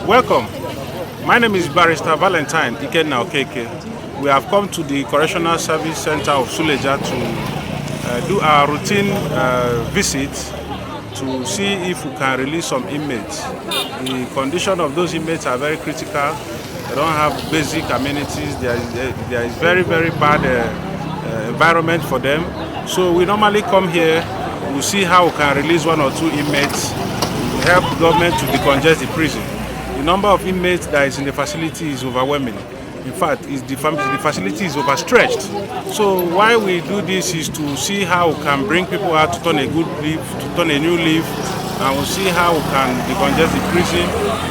Welcome. My name is Barrister Valentine Ikenna Okeke. We have come to the Correctional Service Center of Suleja to do our routine visit to see if we can release some inmates. The condition of those inmates are very critical. They don't have basic amenities. There is very, very bad environment for them. So we normally come here, we see how we can release one or two inmates to help the government to decongest the prison. The number of inmates that is in the facility is overwhelming. In fact, the facility is overstretched. So why we do this is to see how we can bring people out to turn a good leaf, to turn a new leaf, and we'll see how we can decongest the prison,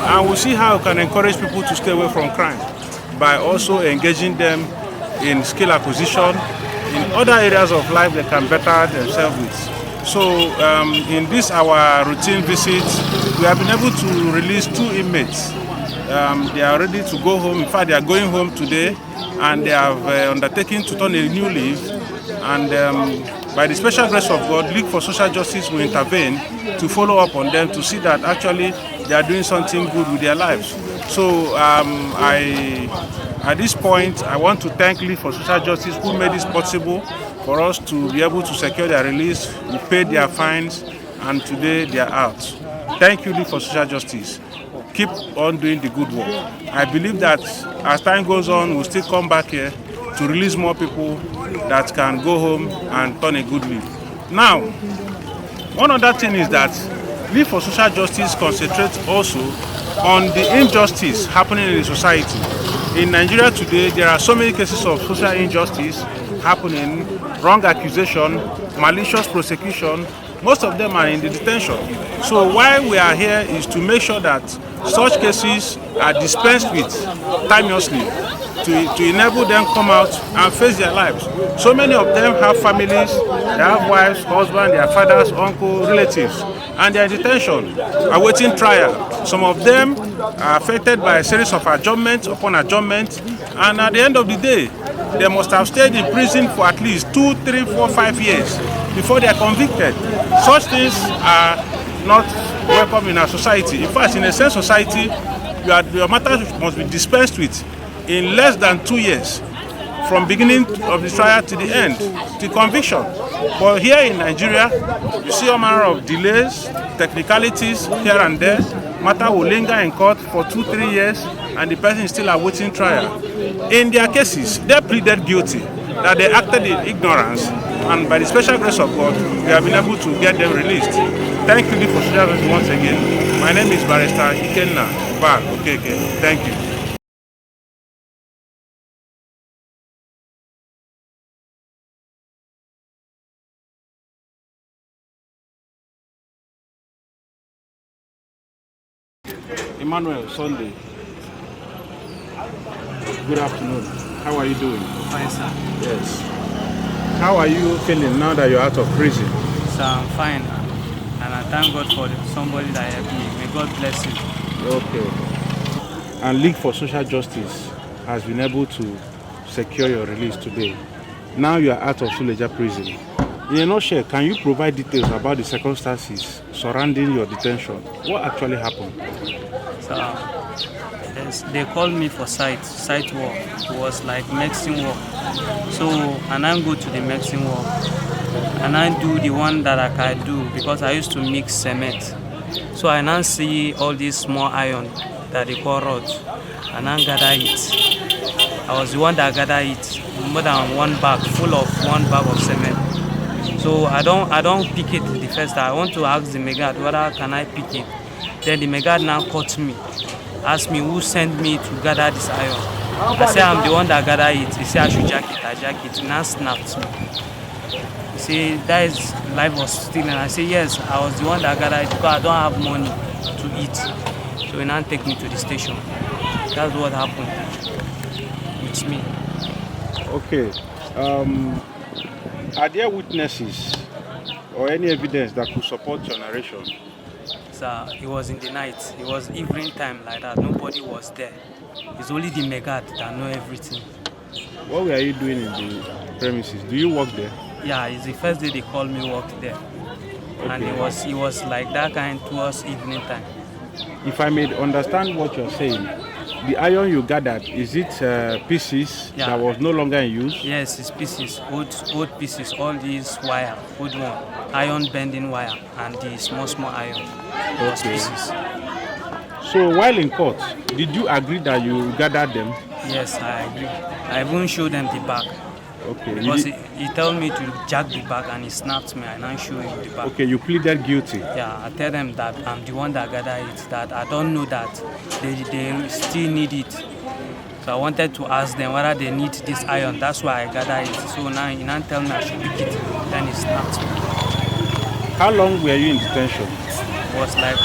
and we'll see how we can encourage people to stay away from crime by also engaging them in skill acquisition, in other areas of life they can better themselves with. So in this our routine visit, we have been able to release 2 inmates. They are ready to go home. In fact, they are going home today, and they have undertaken to turn a new leaf. And by the special grace of God, League for Social Justice will intervene to follow up on them to see that actually they are doing something good with their lives. So at this point, I want to thank League for Social Justice who made this possible for us to be able to secure their release. We paid their fines, and today they are out. Thank you, League for Social Justice. Keep on doing the good work. I believe that as time goes on, we'll still come back here to release more people that can go home and turn a good leaf. Now, one other thing is that League for Social Justice concentrates also on the injustice happening in the society. In Nigeria today, there are so many cases of social injustice happening, wrong accusation, malicious prosecution. Most of them are in the detention. So why we are here is to make sure that such cases are dispensed with timelessly to enable them come out and face their lives. So many of them have families, they have wives, husbands, their fathers, uncles, relatives, and they are in detention, awaiting trial. Some of them are affected by a series of adjournments upon adjournment, and at the end of the day, they must have stayed in prison for at least 2, 3, 4, 5 years before they are convicted. Such things are not welcome in our society. In fact, in a sense society, your matter must be dispensed with in less than 2 years, from beginning of the trial to the end, to conviction. But here in Nigeria, you see all manner of delays, technicalities here and there. Matter will linger in court for 2, 3 years, and the person is still awaiting trial. In their cases, they pleaded guilty, that they acted in ignorance, and by the special grace of God, we have been able to get them released. Thank you for sharing this once again. My name is Barrister Ikenna Okeke. Thank you. Emmanuel Sunday. Good afternoon. How are you doing? Fine, sir. Yes. How are you feeling now that you're out of prison? So I'm fine, and I thank God for somebody that helped me. May God bless you. Okay. And League for Social Justice has been able to secure your release today. Now you are out of Suleja prison. In a nutshell, can you provide details about the circumstances surrounding your detention? What actually happened? So they called me for site work. It was like medicine work. So and I go to the medicine work, and I do the one that I can do because I used to mix cement. So I now see all these small iron that they call rods, and I gather it. I was the one that gathered it, more than one bag, full of one bag of cement. So I don't pick it the first time. I want to ask the megad whether can I pick it. Then the megad now caught me, asked me who sent me to gather this iron. I said I'm the one that gathered it. He said I should jack it. I jack it. He now snapped me. He said that is life was stealing. I said yes, I was the one that gathered it because I don't have money to eat. So he now take me to the station. That's what happened with me. Okay. Are there witnesses or any evidence that could support your narration? So it was in the night. It was evening time like that. Nobody was there. It's only the megad that know everything. What were you doing in the premises? Do you work there? Yeah, it's the first day they called me work there. Okay. And it was like that kind towards evening time. if I may understand what you're saying, the iron you gathered, is it pieces that was no longer in use? Yes, it's pieces, old pieces, all these wire, old one, iron bending wire, and the small iron. Those pieces. So while in court, did you agree that you gathered them? Yes, I agree. I even showed them the back. Okay. Because he told me to jack the back and he snapped me and I showed him the back. Okay, you pleaded guilty. Yeah, I tell them that I'm the one that gathered it, that I don't know that they still need it. So I wanted to ask them whether they need this iron. That's why I gathered it. So now he now tell me I should pick it. Then he snapped me. How long were you in detention? It was like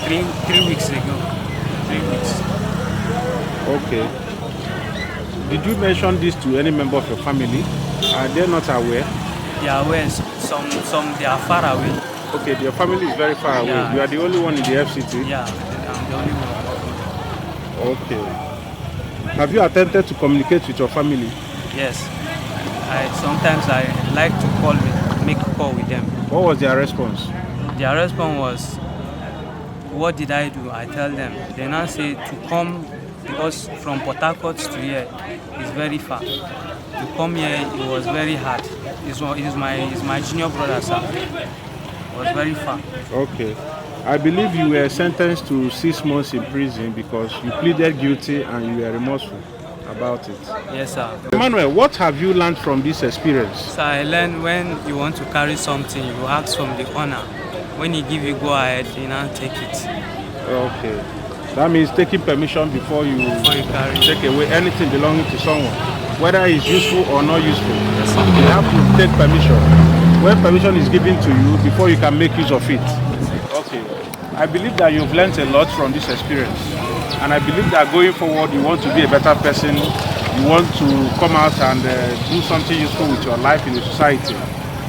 three weeks ago. 3 weeks. Okay. Did you mention this to any member of your family? Are they not aware? They are aware. Some they are far away. Okay, your family is very far away. Yeah. You are the only one in the FCT? Yeah, I'm the only one. Okay. Have you attempted to communicate with your family? Yes. Sometimes I like to make a call with them. What was their response? Their response was, what did I do? I tell them. They now say to come, because from Port Harcourt to here is very far. To come here, it was very hard. It's my junior brother, sir. It was very far. Okay. I believe you were sentenced to 6 months in prison because you pleaded guilty and you were remorseful about it. Yes, sir. Emmanuel, what have you learned from this experience? So I learned when you want to carry something, you ask from the owner. When he give you go ahead, you now take it. Okay. That means taking permission before you carry. Take away anything belonging to someone, whether it's useful or not useful. Yes, sir. You have to take permission. When permission is given to you, before you can make use of it. Okay. I believe that you've learned a lot from this experience. And I believe that going forward, you want to be a better person. You want to come out and do something useful with your life in the society.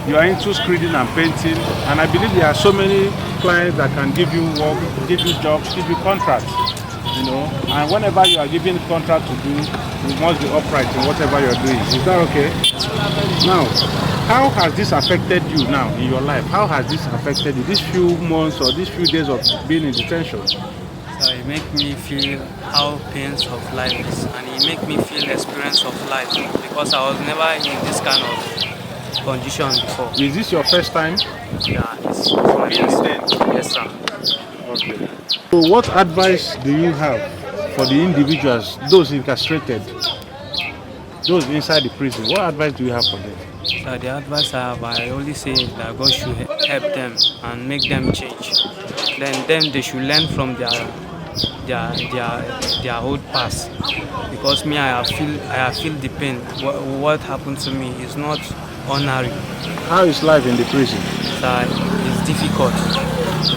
You are into screening and painting, and I believe there are so many clients that can give you work, give you jobs, give you contracts, you know. And whenever you are given contract to do, you must be upright in whatever you are doing. Is that okay? Now, how has this affected you now in your life? How has this affected you these few months or these few days of being in detention? So it make me feel how pains of life is, and it make me feel experience of life, because I was never in this kind of condition before. Is this your first time? Yeah, it's my first time. Yes, sir. Okay. So what advice do you have for the individuals, those incarcerated, those inside the prison? What advice do you have for them? So the advice I have, I only say that God should help them and make them change. Then they should learn from their old past. Because me, I feel the pain. What happened to me is not ordinary. How is life in the prison? So it's difficult,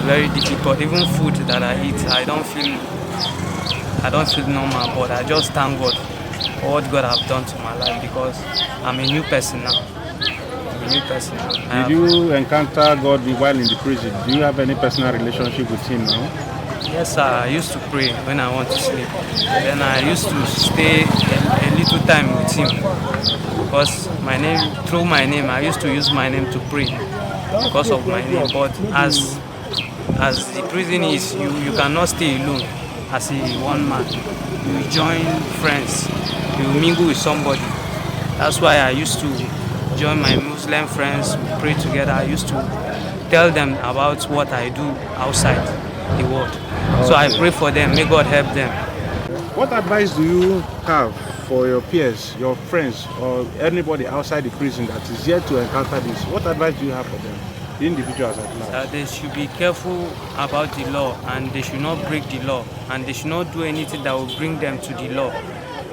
very difficult. Even food that I eat, I don't feel normal. But I just thank God for what God have done to my life, because I'm a new person now. Did you encounter God while in the prison? Do you have any personal relationship with Him now? Yes, sir. I used to pray when I want to sleep. Then I used to stay a little time with Him, because through my name, I used to use my name to pray because of my name. But as the prison is, you cannot stay alone as a one man. You join friends, you mingle with somebody. That's why I used to join my Muslim friends, we pray together. I used to tell them about what I do outside the world. So I pray for them, may God help them. What advice do you have for your peers, your friends, or anybody outside the prison that is yet to encounter this? What advice do you have for them, the individuals at large? They should be careful about the law, and they should not break the law, and they should not do anything that will bring them to the law.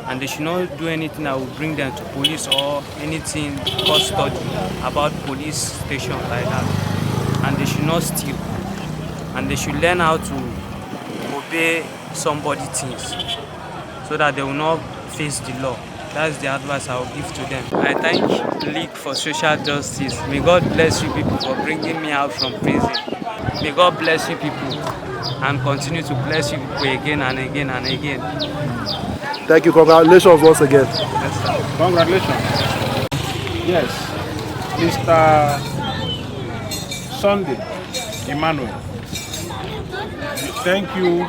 And they should not do anything that will bring them to police or anything custody about police station like that. And they should not steal. And they should learn how to obey somebody things so that they will not face the law. That's the advice I will give to them. I thank League for Social Justice. May God bless you people for bringing me out from prison. May God bless you people and continue to bless you people again and again and again. Thank you. Congratulations once again. Yes, sir. Congratulations. Yes, Mr. Sunday Emmanuel, the thank you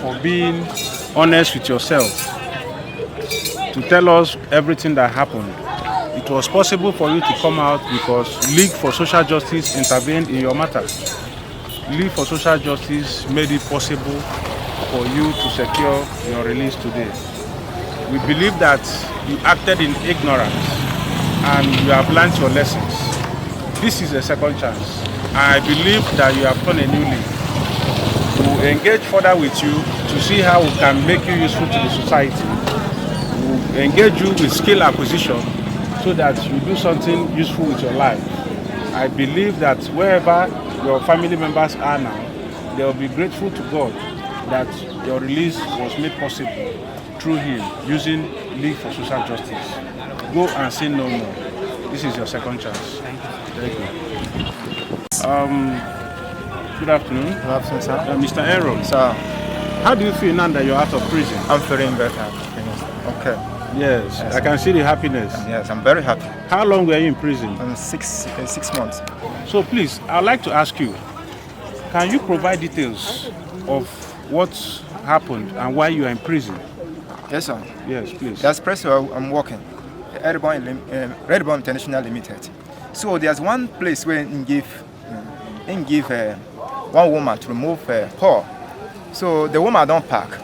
for being honest with yourself to tell us everything that happened. It was possible for you to come out because League for Social Justice intervened in your matter. League for Social Justice made it possible for you to secure your release today. We believe that you acted in ignorance and you have learned your lessons. This is a second chance. I believe that you have turned a new leaf. We will engage further with you to see how we can make you useful to the society. We will engage you with skill acquisition so that you do something useful with your life. I believe that wherever your family members are now, they will be grateful to God that your release was made possible through him using League for Social Justice. Go and sin no more. This is your second chance. Thank you. Good afternoon. Good afternoon, sir. Mr. Aaron. Sir, How do you feel now that you're out of prison? I'm feeling better. Okay. Yes, I can see the happiness. Yes, I'm very happy. How long were you in prison? I'm 6 months. So please, I'd like to ask you, can you provide details of what happened and why you are in prison? Yes, sir. Yes, please. That's place where I'm working. Redbone International Limited. So there's one place where in give one woman to remove paw. So the woman don't pack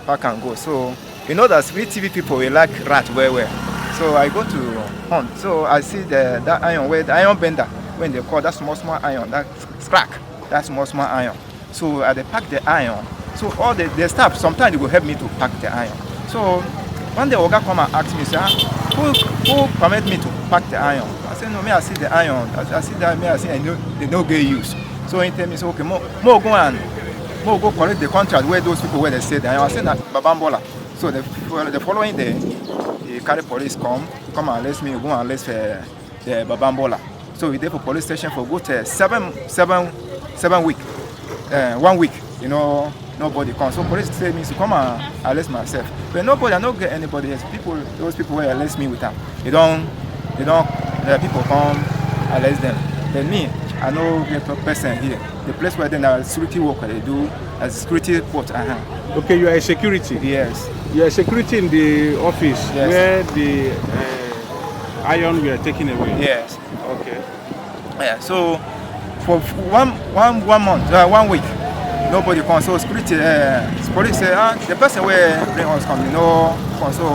and go. So you know that we TV people we like rat well. So I go to hunt. So I see that iron where the iron bender when they call that small iron, that crack, that small iron. So I they pack the iron. So all the staff sometimes they will help me to pack the iron. So one day Oga come and ask me, sir, who permit me to pack the iron? I said, no, me I see the iron. I see that, me I see they no get use. So he tell me, so okay, more go collect the contract where those people where they say the iron. I said that Babambola. So the following day, the carry police come and let me go and let the Babambola. So we there for police station for good 7 weeks, 1 week, you know. Nobody comes. So police tell me to come and arrest myself. But nobody, I don't get anybody else. Those people who arrest me with them, they don't, the people come arrest them. Then me, I know get a person here. The place where they are security worker, they do as security port. Okay, you are a security. Yes. You are a security in the office Yes. where the iron were taken away. Yes. Okay. Yeah. So for one month, 1 week. Nobody comes. So security, police say, the person where bring us come, you know, come. So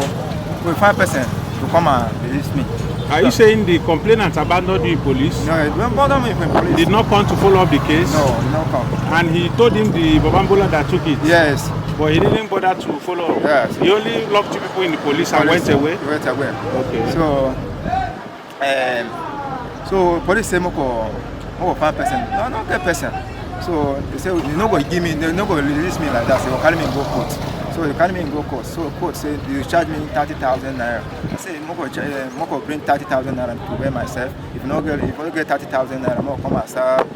we find person to come and release me. Are you saying the complainant abandoned you in police? No, it don't bother me in police. Did not come to follow up the case? No, he not come. And he told him the Babambola that took it? Yes. But he didn't bother to follow up? Yes. He only locked 2 people in the police and went away? He went away. Okay. So police say, Moko find person. No, not that person. So they say they no go give me, they no go release me like that. So they carry me and go court. So they carry me and go court. So court say they charge me 30,000 naira. I say Moko bring 30,000 naira to pay myself. If you no get 30,000 naira, Moko come and serve.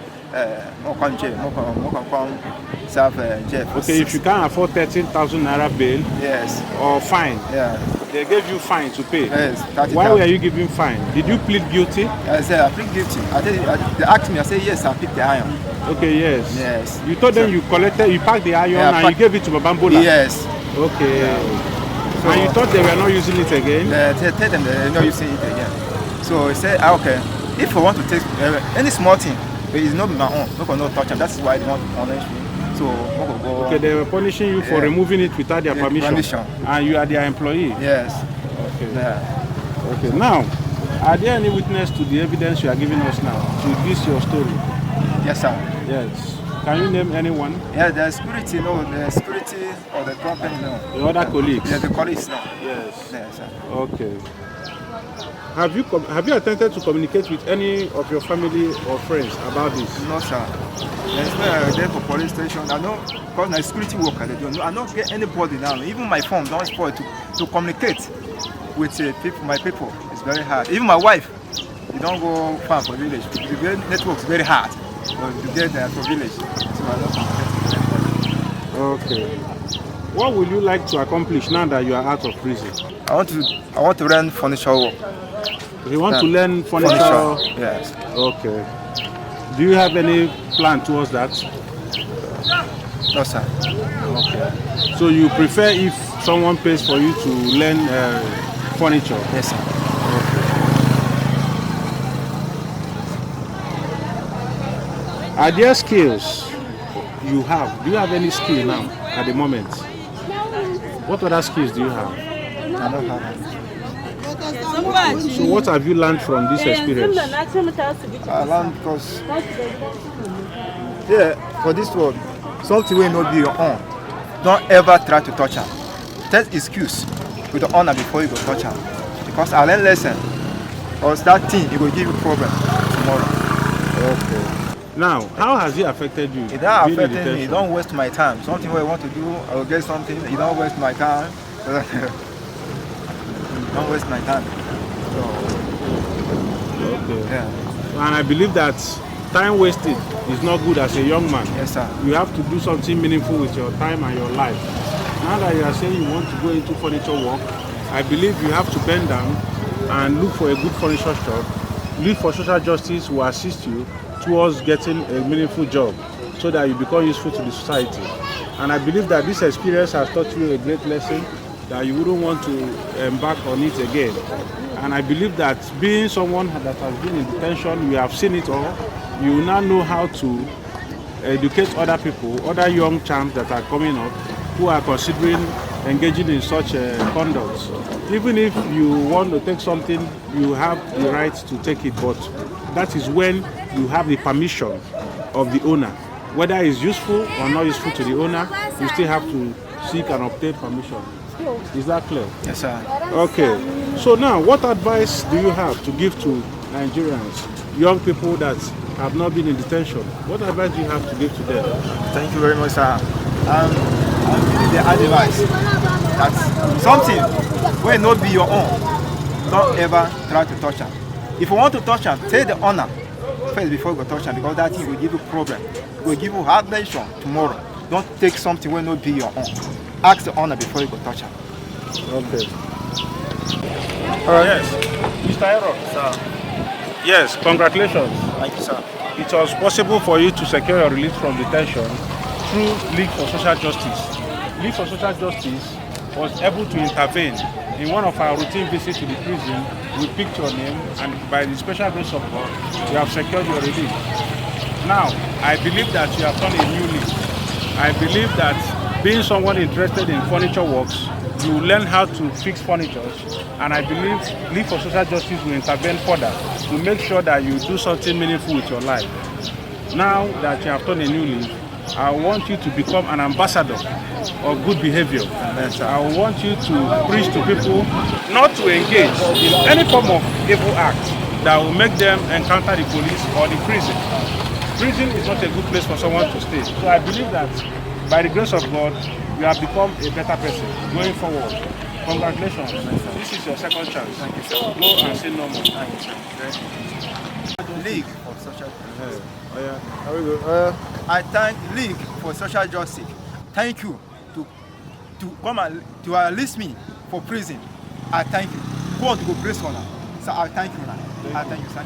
Moko come jail. Moko come serve jail. Okay, if you can't afford 13,000 naira bail. Yes. Or fine. Yeah. They gave you fine to pay. Yes. 30,000. Why were you giving fine? Did you plead guilty? I said I plead guilty. They asked me. I said yes. I picked the iron. Okay, yes. Yes. You told them you packed the iron and you gave it to Babambola? Yes. Okay. Yeah. So, and you thought they were not using it again? They tell them they're not using it again. So he said, okay, if I want to take any small thing, but it's not my own, no touch them. That's why they want to punish me. So go. Okay, they were punishing you for removing it without their permission. And you are their employee? Yes. Okay. Yeah. Okay. Now, are there any witness to the evidence you are giving us now to this your story? Yes, sir. Yes. Can you name anyone? Yeah, the security, no. The security or the company, no. The other colleagues? Yeah, the colleagues, no. Yes. Yes, sir. Okay. Have you attempted to communicate with any of your family or friends about this? No, sir. There's no there for police station. I know because my security worker, they don't know. I don't get anybody now. Even my phone don't spoil to communicate with people. My people, it's very hard. Even my wife, you don't go far for village. The network is very hard. To get there for village. So I don't communicate with anybody. Okay. What would you like to accomplish now that you are out of prison? I want to learn furniture work. You want to learn furniture? Yes. Okay. Do you have any plan towards that? No, sir. Okay. So you prefer if someone pays for you to learn furniture? Yes, sir. Are there skills you have? Do you have any skill now at the moment? What other skills do you have? I don't have any. So what have you learned from this experience? I learned because, yeah, for this world, something will not be your own. Don't ever try to touch her. Take excuse with the honor before you go touch her. Because I learned lesson, or that thing, it will give you problem tomorrow. Okay. Now, how has it affected you? It don't affect me. It don't waste my time. Something where I want to do, I will get something. It don't waste my time. Don't waste my time. So, okay. Yeah. And I believe that time wasted is not good as a young man. Yes, sir. You have to do something meaningful with your time and your life. Now that you are saying you want to go into furniture work, I believe you have to bend down and look for a good furniture shop. Look for social justice who assist you towards getting a meaningful job so that you become useful to the society. And I believe that this experience has taught you a great lesson that you wouldn't want to embark on it again. And I believe that being someone that has been in detention, you have seen it all, you now know how to educate other people, other young champs that are coming up who are considering engaging in such conduct. Even if you want to take something, you have the right to take it, but that is when you have the permission of the owner. Whether it's useful or not useful to the owner, you still have to seek and obtain permission. Is that clear? Yes, sir. Okay. So now, what advice do you have to give to Nigerians, young people that have not been in detention? What advice do you have to give to them? Thank you very much, sir. I'm giving the advice that something will not be your own. Don't ever try to touch her. If you want to touch her, take the honor first before you go touch her, because that thing will give you problem. It will give you hard nation tomorrow. Don't take something will not be your own. Ask the honor before you go touch her. Okay. Yes. Mr. Aaron. Sir. Yes, congratulations. Thank you, sir. It was possible for you to secure your release from detention through League for Social Justice. League for Social Justice was able to intervene. In one of our routine visits to the prison, we picked your name, and by the special grace of God, you have secured your release. Now, I believe that you have done a new leaf. I believe that being someone interested in furniture works, you will learn how to fix furniture, and I believe League for Social Justice will intervene further to make sure that you do something meaningful with your life. Now that you have done a new leaf, I want you to become an ambassador of good behavior. I want you to preach to people not to engage in any form of evil act that will make them encounter the police or the prison. Prison is not a good place for someone to stay. So I believe that by the grace of God, you have become a better person going forward. Congratulations. This is your second chance. Thank you, sir. Go and say no more. Thank you, sir. League for Social Justice. Oh, yeah. How we go? I thank League for Social Justice. Thank you to come and to release me for prison. I thank you. God will bless you. So I thank you now. I thank you, sir.